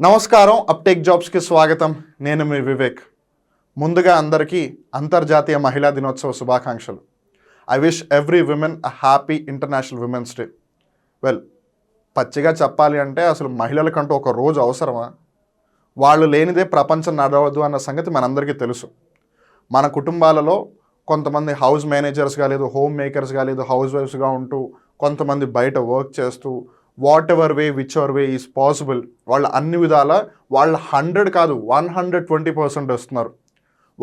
నమస్కారం, అప్టేక్ జాబ్స్కి స్వాగతం. నేను మీ వివేక్. ముందుగా అందరికీ అంతర్జాతీయ మహిళా దినోత్సవ శుభాకాంక్షలు. I wish every women a happy international women's day. పచ్చిగా చెప్పాలి అంటే అసలు మహిళలకంటూ ఒక రోజు అవసరమా? వాళ్ళు లేనిదే ప్రపంచం నడవదు అన్న సంగతి మనందరికీ తెలుసు. మన కుటుంబాలలో కొంతమంది హౌస్ మేనేజర్స్గా, లేదు హోమ్ మేకర్స్గా, లేదు హౌస్ వైఫ్స్గా ఉంటూ, కొంతమంది బయట వర్క్ చేస్తూ, what ever way which ever way is possible వాళ్ళు అన్ని విధాల వాళ్ళ 100 కాదు 120% ఇస్తున్నారు.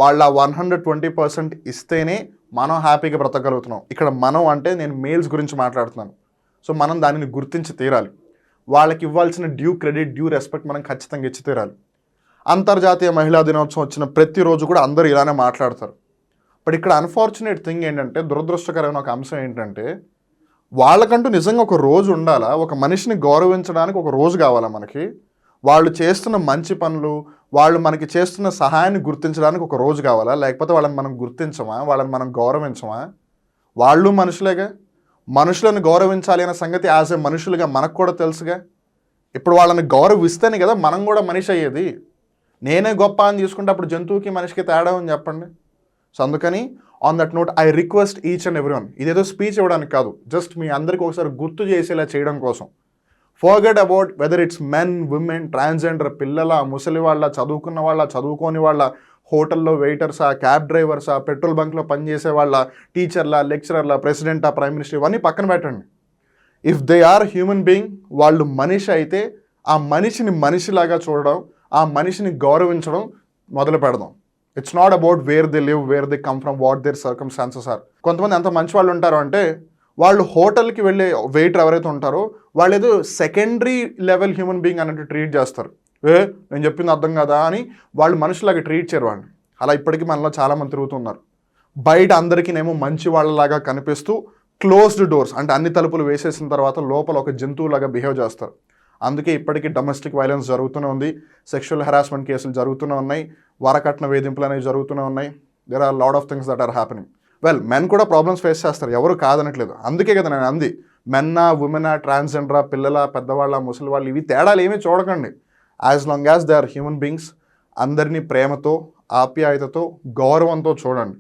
వాళ్ళ 120% ఇస్తేనే మనం హ్యాపీగా బ్రతకగలుగుతున్నాం. ఇక్కడ మనం అంటే నేను మేల్స్ గురించి మాట్లాడుతున్నాను. సో మనం దానిని గుర్తించి తీరాలి. వాళ్ళకి ఇవ్వాల్సిన డ్యూ క్రెడిట్, డ్యూ రెస్పెక్ట్ మనం ఖచ్చితంగా ఇచ్చి తీరాలి. అంతర్జాతీయ మహిళా దినోత్సవం వచ్చిన ప్రతిరోజు కూడా అందరూ ఇలానే మాట్లాడతారు. బట్ ఇక్కడ అన్ఫార్చునేట్ థింగ్ ఏంటంటే, దురదృష్టకరమైన ఒక అంశం ఏంటంటే, వాళ్ళకంటూ నిజంగా ఒక రోజు ఉండాలా? ఒక మనిషిని గౌరవించడానికి ఒక రోజు కావాలా మనకి? వాళ్ళు చేస్తున్న మంచి పనులు, వాళ్ళు మనకి చేస్తున్న సహాయాన్ని గుర్తించడానికి ఒక రోజు కావాలా? లేకపోతే వాళ్ళని మనం గుర్తించమా? వాళ్ళని మనం గౌరవించమా? వాళ్ళు మనుషులేగా. మనుషులను గౌరవించాలి అనే సంగతి యాజ్ ఏ మనుషులుగా మనకు కూడా తెలుసుగా. ఇప్పుడు వాళ్ళని గౌరవిస్తేనే కదా మనం కూడా మనిషి అయ్యేది. నేనే గొప్ప అని తీసుకుంటే అప్పుడు జంతువుకి మనిషికి తేడా అని చెప్పండి. సో అందుకని on that note I request each and everyone, ఇదేదో స్పీచ్ ఇవ్వడానికి కాదు, జస్ట్ మీ అందరికీ ఒకసారి గుర్తు చేసేలా చేయడం కోసం. Forget about whether it's men, women, transgender, పిల్లల, ముసలి వాళ్ళ, చదువుకున్న వాళ్ళ, చదువుకోని వాళ్ళ, హోటల్లో వెయిటర్సా, క్యాబ్ డ్రైవర్సా, పెట్రోల్ బంక్లో పనిచేసే వాళ్ళ, టీచర్ల, లెక్చరర్ల, ప్రెసిడెంటా, ప్రైమ్ మినిస్టర్, ఇవన్నీ పక్కన పెట్టండి. If they are human being, వాళ్ళు మనిషి అయితే ఆ మనిషిని మనిషిలాగా చూడడం, ఆ మనిషిని గౌరవించడం మొదలు పెడదాం. It's not about where they live, where they come from, what their circumstances are. కొంతమంది ఎంత మంచి వాళ్ళు ఉంటారు అంటే, వాళ్ళు హోటల్కి వెళ్ళే వెయిటర్ ఎవరైతే ఉంటారో వాళ్ళు ఏదో సెకండరీ లెవెల్ హ్యూమన్ బీయింగ్ అన్నట్టు ట్రీట్ చేస్తారు. నేను చెప్పింది అర్థం కదా అని వాళ్ళు మనుషులాగా ట్రీట్ చేయరు వాళ్ళని. అలా ఇప్పటికీ మనలో చాలామంది తిరుగుతున్నారు. బయట అందరికీనేమో మంచి వాళ్ళలాగా కనిపిస్తూ క్లోజ్డ్ డోర్స్ అంటే అన్ని తలుపులు వేసేసిన తర్వాత లోపల ఒక జంతువులాగా బిహేవ్ చేస్తారు. అందుకే ఇప్పటికీ డొమెస్టిక్ వైలెన్స్ జరుగుతూనే ఉంది, సెక్షువల్ హెరాస్మెంట్ కేసులు జరుగుతూనే ఉన్నాయి, వరకట్న వేధింపులు అనేవి జరుగుతూనే ఉన్నాయి. There are lot of things that are happening. Men కూడా ప్రాబ్లమ్స్ ఫేస్ చేస్తారు, ఎవరు కాదనట్లేదు. అందుకే కదా నేను అంది, మెన్నా, ఉమెనా, ట్రాన్స్జెండరా, పిల్లల, పెద్దవాళ్ళ, ముసలి వాళ్ళు, ఇవి తేడాలు ఏమీ చూడకండి. As long as they are human beings, అందరినీ ప్రేమతో, ఆప్యాయతతో, గౌరవంతో చూడండి.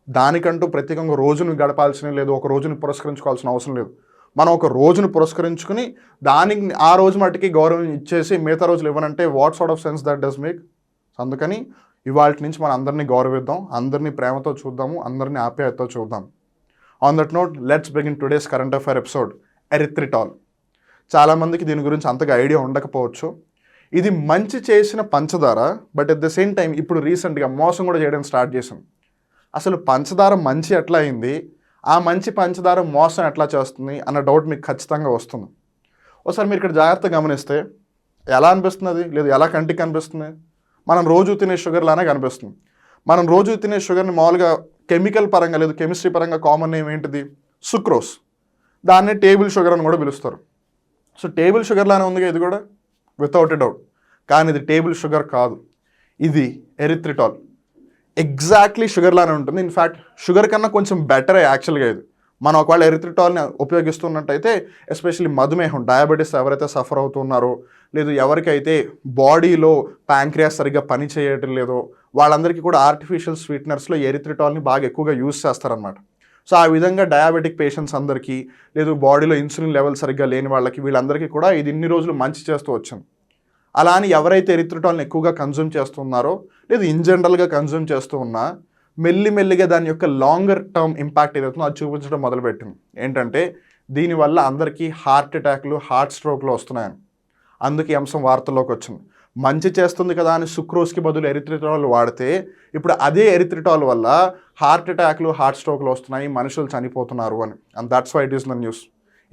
దానికంటూ ప్రత్యేకంగా రోజును గడపాల్సిన లేదు, ఒక రోజుని పురస్కరించుకోవాల్సిన అవసరం లేదు. మనం ఒక రోజును పురస్కరించుకుని దానికి ఆ రోజు మట్టుకి గౌరవం ఇచ్చేసి మిగతా రోజులు ఇవ్వనంటే what sort of sense that does make? అందుకని ఇవాళ నుంచి మనం అందరినీ గౌరవిద్దాం, అందరినీ ప్రేమతో చూద్దాము, అందరినీ ఆప్యాయతతో చూద్దాం. On that note let's begin today's current affair episode. Erythritol. చాలామందికి దీని గురించి అంతగా ఐడియా ఉండకపోవచ్చు. ఇది మంచి చేసిన పంచదార, but at the same time ఇప్పుడు రీసెంట్గా మోసం కూడా చేయడం స్టార్ట్ చేసింది. అసలు పంచదార మంచి ఎట్లా అయింది, ఆ మంచి పంచదార మోసం ఎట్లా చేస్తుంది అన్న డౌట్ మీకు ఖచ్చితంగా వస్తుంది. ఒకసారి మీరు ఇక్కడ జాగ్రత్తగా గమనిస్తే ఎలా అనిపిస్తుంది అది, లేదు ఎలా కంటికి కనిపిస్తుంది? మనం రోజు తినే షుగర్ లానే కనిపిస్తుంది. మనం రోజు తినే షుగర్ని మామూలుగా కెమికల్ పరంగా, లేదు కెమిస్ట్రీ పరంగా కామన్ నేమ్ ఏంటిది? సుక్రోస్. దాన్నే టేబుల్ షుగర్ అని కూడా పిలుస్తారు. సో టేబుల్ షుగర్ లానే ఉందిగా ఇది కూడా, వితౌట్ ఎ డౌట్. కానీ ఇది టేబుల్ షుగర్ కాదు, ఇది ఎరిథ్రిటాల్. ఎగ్జాక్ట్లీ షుగర్ లానే ఉంటుంది. ఇన్ఫ్యాక్ట్ షుగర్ కన్నా కొంచెం బెటరే యాక్చువల్గా ఇది. మనం ఒకవేళ ఎరిథ్రిటాల్ని ఉపయోగిస్తున్నట్టయితే, ఎస్పెషల్లీ మధుమేహం, డయాబెటీస్ ఎవరైతే సఫర్ అవుతున్నారో, లేదు ఎవరికైతే బాడీలో ప్యాంక్రియాస్ సరిగ్గా పని చేయటం లేదో, వాళ్ళందరికీ కూడా ఆర్టిఫిషియల్ స్వీట్నర్స్లో ఎరిథ్రిటాల్ని బాగా ఎక్కువగా యూజ్ చేస్తారనమాట. సో ఆ విధంగా డయాబెటిక్ పేషెంట్స్ అందరికీ, లేదు బాడీలో ఇన్సులిన్ లెవెల్ సరిగ్గా లేని వాళ్ళకి, వీళ్ళందరికీ కూడా ఇది ఇన్ని రోజులు మంచి చేస్తూ వచ్చింది. అలా అని ఎవరైతే ఎరిథ్రిటాల్ని ఎక్కువగా కన్జ్యూమ్ చేస్తున్నారో, లేదు ఇన్ జనరల్గా కన్జ్యూమ్ చేస్తూ ఉన్నా, మెల్లిమెల్లిగా దాని యొక్క లాంగర్ టర్మ్ ఇంపాక్ట్ ఏదైతుందో అది చూపించడం మొదలుపెట్టింది. ఏంటంటే దీనివల్ల అందరికీ హార్ట్ అటాక్లు, హార్ట్ స్ట్రోక్లు వస్తున్నాయని. అందుకే ఈ అంశం వార్తల్లోకి వచ్చింది. మంచి చేస్తుంది కదా అని సుక్రోస్కి బదులు ఎరిథ్రిటాల్ వాడితే, ఇప్పుడు అదే ఎరిథ్రిటాల్ వల్ల హార్ట్ అటాక్లు, హార్ట్ స్ట్రోక్లు వస్తున్నాయి, మనుషులు చనిపోతున్నారు అని. And that's why it is the news.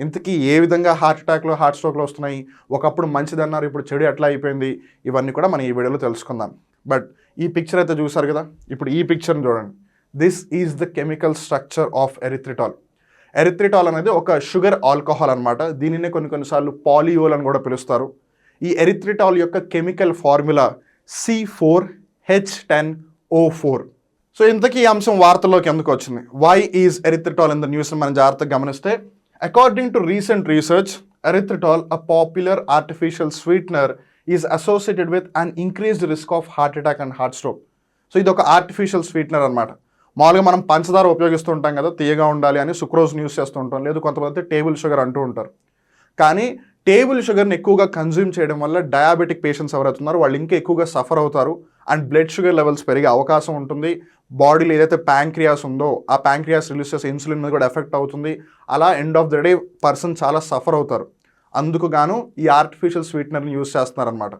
ఇంతకీ ఏ విధంగా హార్ట్ అటాక్లు, హార్ట్ స్ట్రోక్లు వస్తున్నాయి, ఒకప్పుడు మంచిదన్నారు, ఇప్పుడు చెడు ఎట్లా అయిపోయింది, ఇవన్నీ కూడా మనం ఈ వీడియోలో తెలుసుకుందాం. బట్ ఈ పిక్చర్ అయితే చూసారు కదా, ఇప్పుడు ఈ పిక్చర్ని చూడండి. This is the chemical structure of erythritol. Erythritol అనేది ఒక షుగర్ ఆల్కహాల్ అనమాట. దీనినే కొన్నిసార్లు పాలియోల్ అని కూడా పిలుస్తారు. ఈ ఎరిథ్రిటాల్ యొక్క కెమికల్ ఫార్ములా C4H10O4. సో ఇంతకీ ఈ అంశం వార్తల్లోకి ఎందుకు వచ్చింది? Why is erythritol in the news మనం జాగ్రత్తగా గమనిస్తే, according to recent research, erythritol, a popular artificial sweetener, is associated with an increased risk of heart attack and heart stroke. So ఇది ఒక ఆర్టిఫిషియల్ స్వీట్నర్ అనమాట. మామూలుగా మనం పంచదార ఉపయోగిస్తూ ఉంటాం కదా, తీయగా ఉండాలి అని సుక్రోజ్ యూస్ చేస్తూ ఉంటాం, లేదు కొంతమంది టేబుల్ షుగర్ అంటూ ఉంటారు. కానీ టేబుల్ షుగర్ని ఎక్కువగా కన్జ్యూమ్ చేయడం వల్ల డయాబెటిక్ పేషెంట్స్ ఎవరైతున్నారో వాళ్ళు ఇంకా ఎక్కువగా సఫర్ అవుతారు అండ్ బ్లడ్ షుగర్ లెవెల్స్ పెరిగే అవకాశం ఉంటుంది. బాడీలో ఏదైతే ప్యాంక్రియాస్ ఉందో ఆ ప్యాంక్రియాస్ రిలీజ్ చేసే ఇన్సులిన్ మీద కూడా ఎఫెక్ట్ అవుతుంది. అలా end of the day person చాలా సఫర్ అవుతారు. అందుకు గాను ఈ ఆర్టిఫిషియల్ స్వీట్నర్ని యూస్ చేస్తున్నారనమాట.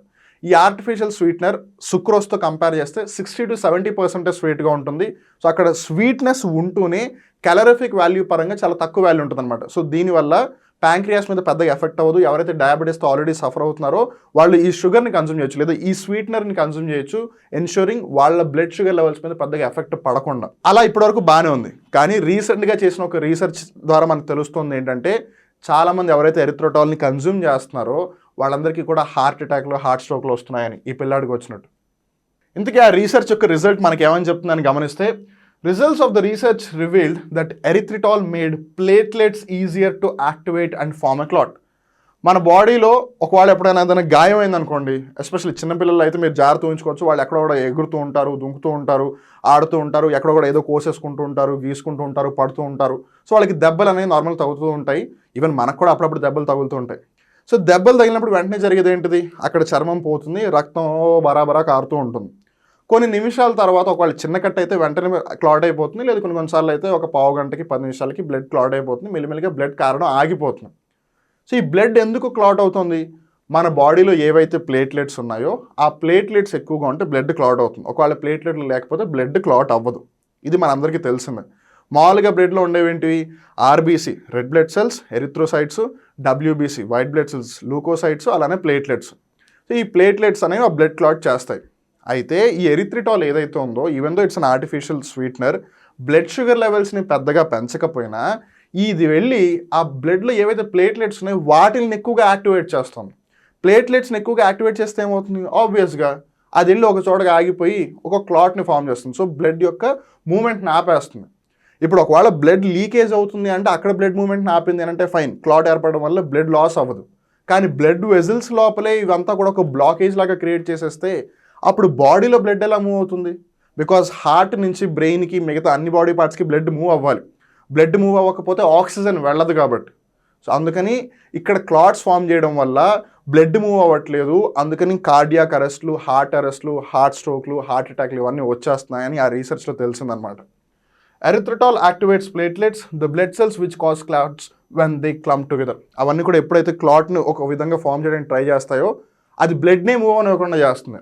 ఈ ఆర్టిఫిషియల్ స్వీట్నర్ సుక్రోస్తో కంపేర్ చేస్తే 60 to 70% స్వీట్గా ఉంటుంది. సో అక్కడ స్వీట్నెస్ ఉంటూనే క్యాలరిఫిక్ వాల్యూ పరంగా చాలా తక్కువ వాల్యూ ఉంటుంది అనమాట. సో దీనివల్ల ప్యాంక్రియాస్ మీద పెద్దగా ఎఫెక్ట్ అవ్వదు. ఎవరైతే డయాబెటీస్తో ఆల్రెడీ సఫర్ అవుతున్నారో వాళ్ళు ఈ షుగర్ని కన్జ్యూమ్ చేయొచ్చు, లేదా ఈ స్వీట్నర్ని కన్జ్యూమ్ చేయొచ్చు, ఎన్ష్యూరింగ్ వాళ్ళ బ్లడ్ షుగర్ లెవెల్స్ మీద పెద్దగా ఎఫెక్ట్ పడకుండా. అలా ఇప్పటివరకు బాగానే ఉంది. కానీ రీసెంట్గా చేసిన ఒక రీసెర్చ్ ద్వారా మనకు తెలుస్తుంది ఏంటంటే, చాలామంది ఎవరైతే ఎరిథ్రోటాల్ని కన్జ్యూమ్ చేస్తున్నారో వాళ్ళందరికీ కూడా హార్ట్ అటాక్లు, హార్ట్ స్ట్రోక్లు వస్తున్నాయని, ఈ పిల్లాడికి వచ్చినట్టు. ఇంతకీ ఆ రీసెర్చ్ యొక్క రిజల్ట్ మనకి ఏమని చెప్తుందని గమనిస్తే, results of the research revealed that erythritol made platelets easier to activate and form a clot. మన బాడీలో ఒకవేళ ఎప్పుడైనా ఏదైనా గాయం అయిందనుకోండి, ఎస్పెషల్లీ చిన్నపిల్లలు అయితే మీరు జాగ్రత్త ఉంచుకోవచ్చు. వాళ్ళు ఎక్కడో కూడా ఎగురుతూ ఉంటారు, దుంకుతూ ఉంటారు, ఆడుతూ ఉంటారు, ఎక్కడో కూడా ఏదో కోసేసుకుంటూ ఉంటారు, గీసుకుంటూ ఉంటారు, పడుతూ ఉంటారు. సో వాళ్ళకి దెబ్బలు అనేవి నార్మల్ తగులుతూ ఉంటాయి. ఈవెన్ మనకు కూడా అప్పుడప్పుడు దెబ్బలు తగులుతూ ఉంటాయి. సో దెబ్బలు తగిలినప్పుడు వెంటనే జరిగేది ఏంటిది, అక్కడ చర్మం పోతుంది, రక్తం బరాబరా కారుతూ ఉంటుంది. కొన్ని నిమిషాల తర్వాత ఒకవేళ చిన్న కట్ అయితే వెంటనే క్లాట్ అయిపోతుంది, లేదు కొన్నిసార్లు అయితే ఒక పావు గంటకి 10 నిమిషాలకి బ్లడ్ క్లాట్ అయిపోతుంది, మెల్లిమెల్లిగా బ్లడ్ కారడం ఆగిపోతుంది. సో ఈ బ్లడ్ ఎందుకు క్లాట్ అవుతుంది, మన బాడీలో ఏవైతే ప్లేట్లెట్స్ ఉన్నాయో ఆ ప్లేట్లెట్స్ ఎక్కువగా ఉంటే బ్లడ్ క్లాట్ అవుతుంది. ఒకవేళ ప్లేట్లెట్లు లేకపోతే బ్లడ్ క్లాట్ అవ్వదు. ఇది మనందరికీ తెలిసిందే. మామూలుగా బ్లడ్లో ఉండేవేంటివి, RBC red blood cells, erythrocytes, WBC white blood cells, leukocytes, అలానే ప్లేట్లెట్స్. సో ఈ ప్లేట్లెట్స్ అనేవి ఆ బ్లడ్ క్లాట్ చేస్తాయి. అయితే ఈ ఎరిథ్రిటాల్ ఏదైతే ఉందో, even though it's an artificial sweetener, blood sugar లెవెల్స్ని పెద్దగా పెంచకపోయినా ఇది వెళ్ళి ఆ బ్లడ్లో ఏవైతే ప్లేట్లెట్స్ ఉన్నాయో వాటిని ఎక్కువగా యాక్టివేట్ చేస్తుంది. ప్లేట్లెట్స్ని ఎక్కువగా యాక్టివేట్ చేస్తే ఏమవుతుంది, ఆబ్వియస్గా అది వెళ్ళి ఒక చోటగా ఆగిపోయి ఒక క్లాట్ని ఫామ్ చేస్తుంది. సో బ్లడ్ యొక్క మూమెంట్ని ఆపేస్తుంది. ఇప్పుడు ఒకవేళ బ్లడ్ లీకేజ్ అవుతుంది అంటే అక్కడ బ్లడ్ మూమెంట్ని ఆపింది అని అంటే ఫైన్, క్లాట్ ఏర్పడడం వల్ల బ్లడ్ లాస్ అవ్వదు. కానీ బ్లడ్ వెజిల్స్ లోపలే ఇవంతా కూడా ఒక బ్లాకేజ్ లాగా క్రియేట్ చేసేస్తే అప్పుడు బాడీలో బ్లడ్ ఎలా మూవ్ అవుతుంది, బికాజ్ హార్ట్ నుంచి బ్రెయిన్కి మిగతా అన్ని బాడీ పార్ట్స్కి బ్లడ్ మూవ్ అవ్వాలి. బ్లడ్ మూవ్ అవ్వకపోతే ఆక్సిజన్ వెళ్ళదు కాబట్టి. సో అందుకని ఇక్కడ క్లాట్స్ ఫామ్ చేయడం వల్ల బ్లడ్ మూవ్ అవ్వట్లేదు. అందుకని కార్డియాక్ అరెస్ట్లు, హార్ట్ అరెస్ట్లు, హార్ట్ స్ట్రోక్లు, హార్ట్ అటాక్లు ఇవన్నీ వచ్చేస్తున్నాయని ఆ రీసెర్చ్లో తెలిసిందనమాట. Erythritol activates platelets, the blood cells which cause clots when they clump together. అవన్నీ కూడా ఎప్పుడైతే క్లాట్ని ఒక విధంగా ఫామ్ చేయడానికి ట్రై చేస్తాయో అది బ్లడ్నే మూవ్ అవ్వకుండా చేస్తుంది.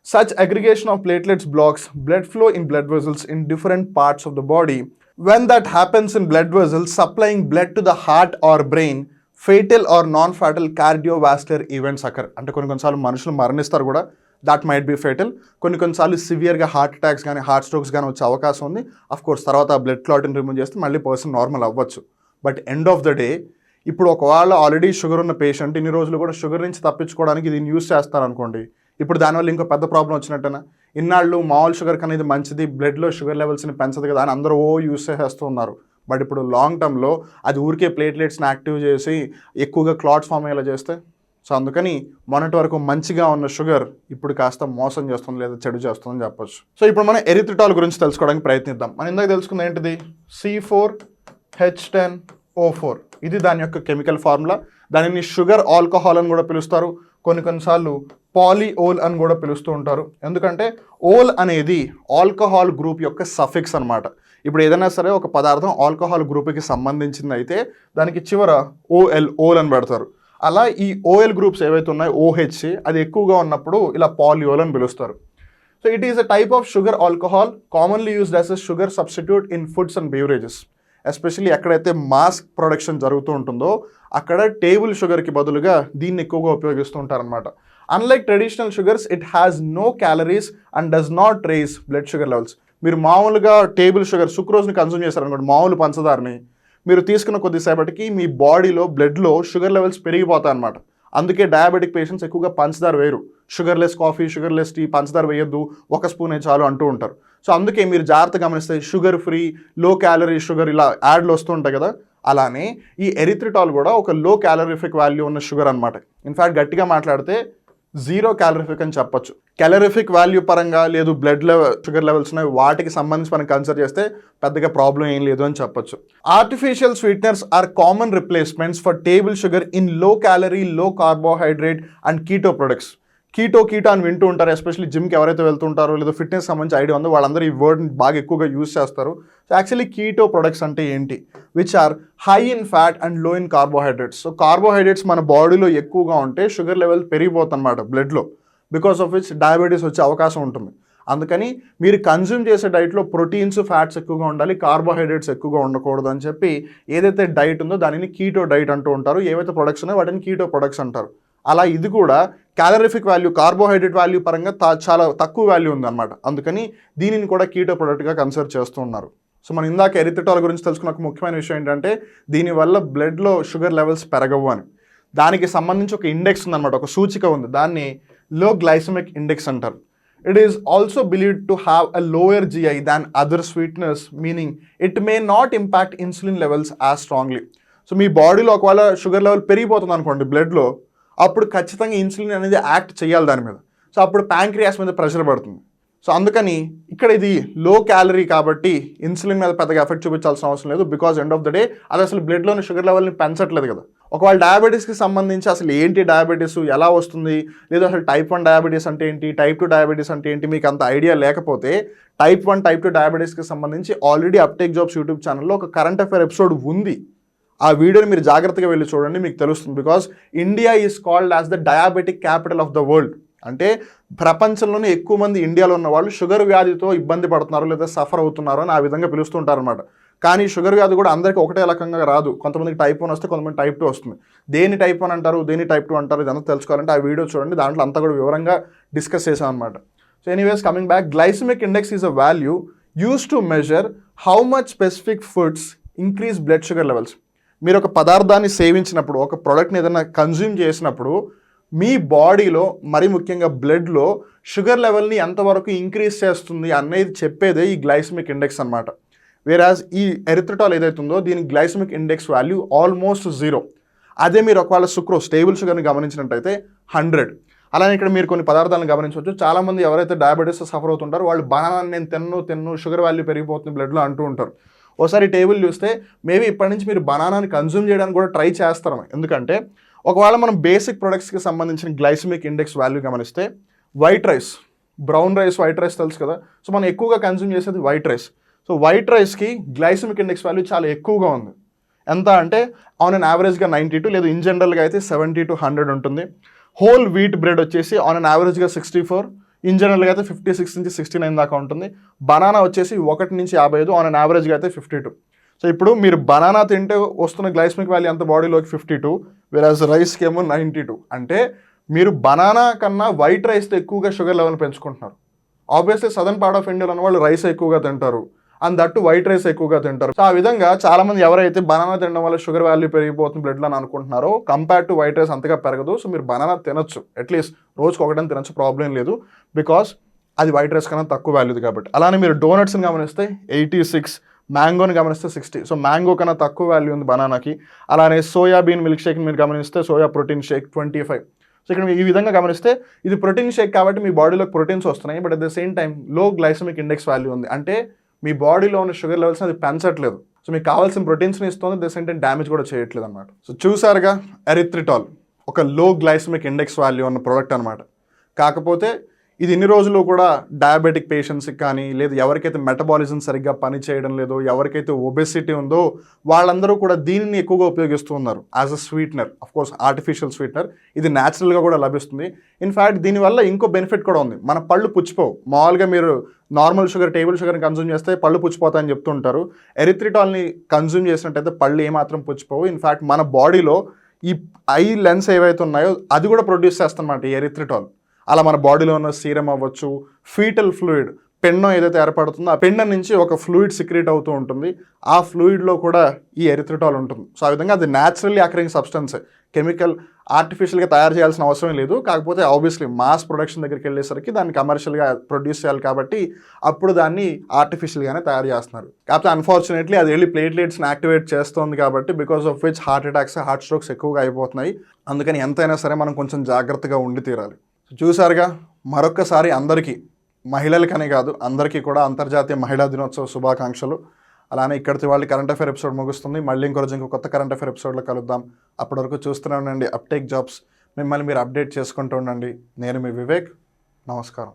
Such aggregation of platelets blocks blood flow in blood vessels in different parts of the body. When that happens in blood vessels supplying blood to the heart or brain, fatal or non-fatal cardiovascular events occur. అంటే కొన్నిసార్లు మనుషులు మరణిస్తారు కూడా, that might be fatal. కొన్నిసార్లు సివియర్గా heart attacks కానీ heart strokes కానీ వచ్చే అవకాశం ఉంది. అఫ్ కోర్స్ తర్వాత ఆ బ్లడ్ క్లాట్ని రిమూవ్ చేస్తే మళ్ళీ పర్సన్ నార్మల్ అవ్వచ్చు. But end of the day ఇప్పుడు ఒకవేళ ఆల్రెడీ షుగర్ ఉన్న పేషెంట్ ఇన్ని రోజులు కూడా షుగర్ నుంచి తప్పించుకోవడానికి దీన్ని యూస్ చేస్తారనుకోండి, ఇప్పుడు దానివల్ల ఇంకో పెద్ద ప్రాబ్లం వచ్చినట్టేనా. ఇన్నాళ్ళు మామూలు షుగర్ కన్నా ఇది మంచిది, బ్లడ్లో షుగర్ లెవెల్స్ని పెంచదు కదా అని అందరూ యూస్ చేసేస్తున్నారు. బట్ ఇప్పుడు లాంగ్ టర్మ్లో అది ఊరికే ప్లేట్లెట్స్ని యాక్టివ్ చేసి ఎక్కువగా క్లాట్స్ ఫామ్ అయ్యేలా చేస్తే, సో అందుకని మొన్నటి వరకు మంచిగా ఉన్న షుగర్ ఇప్పుడు కాస్త మోసం చేస్తుంది లేదా చెడు చేస్తుందని చెప్పొచ్చు. సో ఇప్పుడు మనం ఎరిథ్రిటాల్ గురించి తెలుసుకోవడానికి ప్రయత్నిద్దాం. మనం ఇందాక తెలుసుకుంది ఏంటిది, C4H10O4. ఇది దాని యొక్క కెమికల్ ఫార్ములా. దానిని షుగర్ ఆల్కహాల్ అని కూడా పిలుస్తారు. కొన్నిసార్లు పాలిఓల్ అని కూడా పిలుస్తూ ఉంటారు. ఎందుకంటే ఓల్ అనేది ఆల్కహాల్ గ్రూప్ యొక్క సఫిక్స్ అనమాట. ఇప్పుడు ఏదైనా సరే ఒక పదార్థం ఆల్కహాల్ గ్రూప్కి సంబంధించింది అయితే దానికి చివర ఓల్ అని పెడతారు. అలా ఈ ఓఎల్ గ్రూప్స్ ఏవైతే ఉన్నాయో OH అది ఎక్కువగా ఉన్నప్పుడు ఇలా పాలిఓల్ అని పిలుస్తారు. So it is a type of sugar alcohol commonly used as a sugar substitute in foods and beverages. Especially ఎక్కడైతే మాస్ ప్రొడక్షన్ జరుగుతూ ఉంటుందో అక్కడ టేబుల్ షుగర్కి బదులుగా దీన్ని ఎక్కువగా ఉపయోగిస్తూ ఉంటారనమాట. Unlike traditional sugars it has no calories and does not raise blood sugar levels. మీరు మామూలుగా టేబుల్ షుగర్ సుక్రోజ్ని కన్సూమ్ చేస్తారనుకోండి, మామూలు పంచదారని మీరు తీసుకున్న కొద్దిసేపటికి మీ బాడీలో బ్లడ్లో షుగర్ లెవెల్స్ పెరిగిపోతాయి అనమాట. అందుకే డయాబెటిక్ పేషెంట్స్ ఎక్కువగా పంచదార వేయరు. షుగర్లెస్ కాఫీ, షుగర్లెస్ టీ, పంచదార వేయొద్దు, ఒక స్పూనే చాలు అంటూ ఉంటారు. సో అందుకే మీరు జాగ్రత్త గమనిస్తే sugar free, low calorie sugar ఇలా యాడ్లు వస్తూ ఉంటాయి కదా. అలానే ఈ ఎరిథ్రిటాల్ కూడా ఒక లో క్యాలరిఫిక్ వాల్యూ ఉన్న షుగర్ అనమాట. ఇన్ఫ్యాక్ట్ గట్టిగా మాట్లాడితే జీరో క్యాలరిఫిక్ అని చెప్పొచ్చు. క్యాలరిఫిక్ వాల్యూ పరంగా లేదు బ్లడ్ లెవెల్ షుగర్ లెవెల్స్ ఉన్నాయి, వాటికి సంబంధించి మనం కన్సిడర్ చేస్తే పెద్దగా ప్రాబ్లం ఏం లేదు అని చెప్పొచ్చు. Artificial sweeteners are common replacements for table sugar in low calorie, low carbohydrate and keto products. Keto అని వింటూ ఉంటారు, ఎస్పెషల్లీ జిమ్కి ఎవరైతే వెళ్తుంటారో లేదా ఫిట్నెస్ సంబంధించి ఐడియా ఉందో వాళ్ళందరూ ఈ వర్డ్ని బాగా ఎక్కువగా యూజ్ చేస్తారు. సో యాక్చువల్లీ కీటో ప్రొడక్ట్స్ అంటే ఏంటి? Which are high in fat and low in carbohydrates. So carbohydrates మన బాడీలో ఎక్కువగా ఉంటే షుగర్ లెవెల్ పెరిగిపోతుంది అనమాట బ్లడ్లో, బికాస్ ఆఫ్ విచ్ డయాబెటీస్ వచ్చే అవకాశం ఉంటుంది. అందుకని మీరు కన్జ్యూమ్ చేసే డైట్లో ప్రోటీన్స్, ఫ్యాట్స్ ఎక్కువగా ఉండాలి, కార్బోహైడ్రేట్స్ ఎక్కువగా ఉండకూడదు అని చెప్పి ఏదైతే డైట్ ఉందో దానిని కీటో డైట్ అంటూ ఉంటారు. ఏవైతే ప్రొడక్ట్స్ ఉన్నాయో వాటిని కీటో ప్రొడక్ట్స్ అంటారు. అలా ఇది కూడా క్యాలరిఫిక్ వాల్యూ, కార్బోహైడ్రేట్ వాల్యూ పరంగా చాలా తక్కువ వాల్యూ ఉందన్నమాట. అందుకని దీనిని కూడా కీటో ప్రొడక్ట్గా కన్సిడర్ చేస్తూ ఉన్నారు. సో మనం ఇందాక ఎరిథ్రిటాల్ గురించి తెలుసుకున్న ఒక ముఖ్యమైన విషయం ఏంటంటే దీనివల్ల బ్లడ్లో షుగర్ లెవెల్స్ పెరగవు అని. దానికి సంబంధించి ఒక ఇండెక్స్ ఉందన్నమాట, ఒక సూచిక ఉంది, దాన్ని లో గ్లైసెమిక్ ఇండెక్స్ అంటారు. It is also believed to have a lower GI than other sweeteners, meaning it may not impact insulin levels as strongly. So మీ బాడీలో ఒకవేళ షుగర్ లెవెల్ పెరిగిపోతుంది అనుకోండి బ్లడ్లో, అప్పుడు ఖచ్చితంగా ఇన్సులిన్ అనేది యాక్ట్ చేయాలి దాని మీద. సో అప్పుడు ప్యాంక్రియాస్ మీద ప్రెషర్ పడుతుంది. సో అందుకని ఇక్కడ ఇది లో క్యాలరీ కాబట్టి ఇన్సులిన్ మీద పెద్దగా ఎఫెక్ట్ చూపించాల్సిన అవసరం లేదు, because end of the day అది అసలు బ్లడ్లోని షుగర్ లెవెల్ని పెంచట్లేదు కదా. ఒకవేళ డయాబెటీస్కి సంబంధించి అసలు ఏంటి డయాబెటీస్, ఎలా వస్తుంది, లేదా అసలు టైప్ 1 డయాబెటీస్ అంటే ఏంటి, టైప్ 2 డయాబెటీస్ అంటే ఏంటి, మీకు అంత ఐడియా లేకపోతే టైప్ 1, టైప్ 2 డయాబెటీస్కి సంబంధించి ఆల్రెడీ అప్టేక్ జాబ్స్ యూట్యూబ్ ఛానల్లో ఒక కరెంట్ అఫైర్ ఎపిసోడ్ ఉంది. ఆ వీడియోని మీరు జాగ్రత్తగా వెళ్ళి చూడండి, మీకు తెలుస్తుంది. Because India is called as the diabetic capital of the world. అంటే ప్రపంచంలోనే ఎక్కువ మంది ఇండియాలో ఉన్న వాళ్ళు షుగర్ వ్యాధితో ఇబ్బంది పడుతున్నారు లేదా సఫర్ అవుతున్నారు అని ఆ విధంగా పిలుస్తుంటారనమాట. కానీ షుగర్ వ్యాధి కూడా అందరికీ ఒకటే రకంగా రాదు. కొంతమందికి టైప్ 1 వస్తే కొంతమంది టైప్ 2 వస్తుంది. దేని టైప్ 1 అంటారు, దేని టైప్ 2 అంటారు, ఇదంతా తెలుసుకోవాలంటే ఆ వీడియో చూడండి, దాంట్లో అంతా కూడా వివరంగా డిస్కస్ చేసాం అనమాట. So anyways, coming back, glycaemic index is a value use to measure how much specific foods increase blood sugar levels. మీరు ఒక పదార్థాన్ని సేవించినప్పుడు, ఒక ప్రోడక్ట్ని ఏదైనా కన్జ్యూమ్ చేసినప్పుడు మీ బాడీలో మరి ముఖ్యంగా బ్లడ్లో షుగర్ లెవెల్ని ఎంతవరకు ఇంక్రీజ్ చేస్తుంది అనేది చెప్పేదే ఈ గ్లైసెమిక్ ఇండెక్స్ అనమాట. వేరాజ్ ఈ ఎరిథ్రిటాల్ ఏదైతే ఉందో దీని గ్లైసెమిక్ ఇండెక్స్ వాల్యూ ఆల్మోస్ట్ 0. అదే మీరు ఒకవేళ సుక్రోజ్, టేబుల్ షుగర్ని గమనించినట్టయితే 100. అలానే ఇక్కడ మీరు కొన్ని పదార్థాలను గమనించవచ్చు. చాలామంది ఎవరైతే డయాబెటీస్ సఫర్ అవుతుంటారో వాళ్ళు బనానా నేను తిన్ను షుగర్ వాల్యూ పెరిగిపోతుంది బ్లడ్లో అంటూ ఉంటారు. ఒకసారి టేబుల్ చూస్తే మేబీ ఇప్పటి నుంచి మీరు బనానాని కన్జ్యూమ్ చేయడానికి కూడా ట్రై చేస్తారు. ఎందుకంటే ఒకవేళ మనం బేసిక్ ప్రొడక్ట్స్కి సంబంధించిన గ్లైసెమిక్ ఇండెక్స్ వాల్యూ గమనిస్తే white rice, brown rice, white rice తెలుసు కదా. సో మనం ఎక్కువగా కన్జ్యూమ్ చేసేది వైట్ రైస్. సో వైట్ రైస్కి గ్లైసెమిక్ ఇండెక్స్ వాల్యూ చాలా ఎక్కువగా ఉంది. ఎంత అంటే ఆన్ అన్ యావరేజ్గా 92, లేదు ఇన్ జనరల్గా అయితే 70 to 100 ఉంటుంది. హోల్ వీట్ బ్రెడ్ వచ్చేసి ఆన్ అన్ యావరేజ్గా 64, ఇన్ జనరల్గా అయితే 56 నుంచి 69 దాకా ఉంటుంది. బనానా వచ్చేసి 1 నుంచి 55, ఆన్ అన్ యావరేజ్గా అయితే 52. సో ఇప్పుడు మీరు బనానా తింటే వస్తున్న గ్లైసెమిక్ వాల్యూ అంత బాడీలోకి 52, వేరాజ్ రైస్కి ఏమో 92. అంటే మీరు బనానా కన్నా వైట్ రైస్తో ఎక్కువగా షుగర్ లెవెల్ పెంచుకుంటున్నారు. ఆబ్వియస్లీ సదర్న్ పార్ట్ ఆఫ్ ఇండియాలో ఉన్న వాళ్ళు రైస్ ఎక్కువగా తింటారు, అండ్ దట్టు వైట్ రైస్ ఎక్కువగా తింటారు. సో ఆ విధంగా చాలామంది ఎవరైతే బనానా తినడం వల్ల షుగర్ వాల్యూ పెరిగిపోతుంది బ్లడ్లో అని అనుకుంటున్నారో, కంపేర్ టు వైట్ రైస్ అంతగా పెరగదు. సో మీరు బనానా తినొచ్చు, అట్లీస్ట్ రోజుకి ఒకటని తినచ్చు, ప్రాబ్లం లేదు, బికాస్ అది వైట్ రైస్ కన్నా తక్కువ వాల్యూది కాబట్టి. అలానే మీరు డోనట్స్ని గమనిస్తే 86, మ్యాంగోని గమనిస్తే 60. సో మ్యాంగో కన్నా తక్కువ వాల్యూ ఉంది బనానాకి. అలానే సోయాబీన్ మిల్క్ షేక్ని మీరు గమనిస్తే సోయా ప్రోటీన్ షేక్ 25. సో ఇక్కడ ఈ విధంగా గమనిస్తే ఇది ప్రోటీన్ షేక్ కాబట్టి మీ బాడీలోకి ప్రోటీన్స్ వస్తున్నాయి, but at the same time లో గ్లైసెమిక్ ఇండెక్స్ వాల్యూ ఉంది. అంటే మీ బాడీలో ఉన్న షుగర్ లెవెల్స్ని అది పెంచట్లేదు. సో మీకు కావాల్సిన ప్రోటీన్స్ని ఇస్తుంది, ద సేమ్ టైం డ్యామేజ్ కూడా చేయట్లేదు అనమాట. సో చూసారుగా, ఎరిథ్రిటాల్ ఒక లో గ్లైసెమిక్ ఇండెక్స్ వాల్యూ ఉన్న ప్రోడక్ట్ అనమాట. కాకపోతే ఇది ఇన్ని రోజులు కూడా డయాబెటిక్ పేషెంట్స్కి కానీ, లేదు ఎవరికైతే మెటబాలిజం సరిగ్గా పని చేయడం లేదో, ఎవరికైతే ఒబెసిటీ ఉందో వాళ్ళందరూ కూడా దీనిని ఎక్కువగా ఉపయోగిస్తూ ఉన్నారు as a sweetener. Of course artificial sweetener, ఇది న్యాచురల్గా కూడా లభిస్తుంది. ఇన్ఫ్యాక్ట్ దీనివల్ల ఇంకో బెనిఫిట్ కూడా ఉంది, మన పళ్ళు పుచ్చిపోవు. మామూలుగా మీరు నార్మల్ షుగర్, టేబుల్ షుగర్ని కన్జ్యూమ్ చేస్తే పళ్ళు పుచ్చిపోతాయని చెప్తుంటారు. ఎరిథ్రిటాల్ని కన్జ్యూమ్ చేసినట్టయితే పళ్ళు ఏమాత్రం పుచ్చిపోవు. ఇన్ఫ్యాక్ట్ మన బాడీలో ఈ ఐ లెన్స్ ఏవైతే ఉన్నాయో అది కూడా ప్రొడ్యూస్ చేస్తామన్నమాట ఈ ఎరిథ్రిటాల్. అలా మన బాడీలో ఉన్న సీరం అవ్వచ్చు, ఫీటల్ ఫ్లూయిడ్, పెండం ఏదైతే ఏర్పడుతుందో ఆ పెండం నుంచి ఒక ఫ్లూయిడ్ సిక్రీట్ అవుతూ ఉంటుంది. ఆ ఫ్లూయిడ్లో కూడా ఈ ఎరిథ్రిటాల్ ఉంటుంది. సో ఆ విధంగా అది న్యాచురల్లీ అకరింగ్ సబ్స్టెన్స్, కెమికల్ ఆర్టిఫిషియల్గా తయారు చేయాల్సిన అవసరం లేదు. కాకపోతే ఆబ్వియస్లీ మాస్ ప్రొడక్షన్ దగ్గరికి వెళ్ళేసరికి దాన్ని కమర్షియల్గా ప్రొడ్యూస్ చేయాలి కాబట్టి అప్పుడు దాన్ని ఆర్టిఫిషియల్గానే తయారు చేస్తున్నారు. కాకపోతే అన్ఫార్చునేట్లీ అది వెళ్ళి ప్లేట్లెట్స్ని యాక్టివేట్ చేస్తుంది కాబట్టి because of which heart attacks, heart strokes ఎక్కువగా అయిపోతున్నాయి. అందుకని ఎంతైనా సరే మనం కొంచెం జాగ్రత్తగా ఉండి తీరాలి. చూసారుగా, మరొక్కసారి అందరికీ, మహిళలకనే కాదు అందరికీ కూడా అంతర్జాతీయ మహిళా దినోత్సవ శుభాకాంక్షలు. అలానే ఇక్కడితో వాళ్ళ కరెంట్ అఫైర్ ఎపిసోడ్ ముగుస్తుంది. మళ్ళీ ఇంకో రోజు ఇంకో కొత్త కరెంట్ అఫైర్ ఎపిసోడ్లో కలుద్దాం. అప్పటి వరకు చూస్తూనే ఉండండి అప్టేక్ జాబ్స్. మిమ్మల్ని మీరు అప్డేట్ చేసుకుంటూ ఉండండి. నేను మీ వివేక్. నమస్కారం.